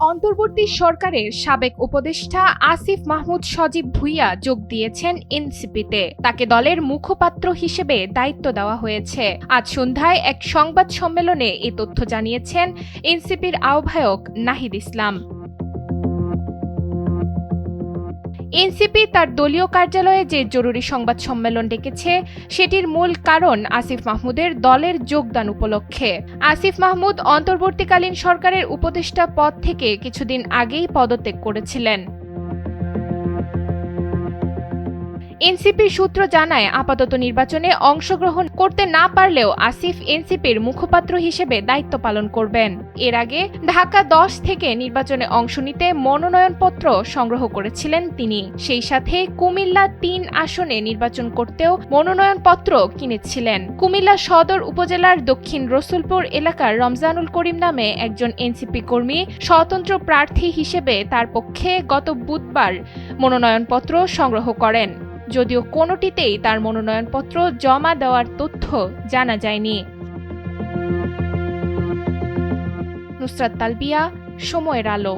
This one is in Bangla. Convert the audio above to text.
অন্তর্বর্তী সরকারের সাবেক উপদেষ্টা আসিফ মাহমুদ সজীব ভুঁইয়া যোগ দিয়েছেন এনসিপিতে। তাকে দলের মুখপাত্র হিসেবে দায়িত্ব দেওয়া হয়েছে। আজ সন্ধ্যায় এক সংবাদ সম্মেলনে এ তথ্য জানিয়েছেন এনসিপির আহ্বায়ক নাহিদ ইসলাম। এনসিপি তার দলীয় কার্যালয়ে যে জরুরি সংবাদ সম্মেলন ডেকেছে সেটির মূল কারণ আসিফ মাহমুদের দলের যোগদান উপলক্ষে। আসিফ মাহমুদ অন্তর্বর্তীকালীন সরকারের উপদেষ্টা পদ থেকে কিছুদিন আগেই পদত্যাগ করেছিলেন। এনসিপির সূত্র জানায়, আপাতত নির্বাচনে অংশগ্রহণ করতে না পারলেও আসিফ এনসিপির মুখপাত্র হিসেবে দায়িত্ব পালন করবেন। এর আগে ঢাকা 10 থেকে নির্বাচনে অংশ নিতে মনোনয়নপত্র সংগ্রহ করেছিলেন তিনি। সেই সাথে কুমিল্লা 3 আসনে নির্বাচন করতেও মনোনয়নপত্র কিনেছিলেন। কুমিল্লা সদর উপজেলার দক্ষিণ রসুলপুর এলাকার রমজানুল করিম নামে একজন এনসিপি কর্মী স্বতন্ত্র প্রার্থী হিসেবে তার পক্ষে গত বুধবার মনোনয়নপত্র সংগ্রহ করেন। যদিও কোনোটিতেই তার মনোনয়নপত্র জমা দেওয়ার তথ্য জানা যায়নি। নুসরাত তালবিয়া, সময়ের আলো।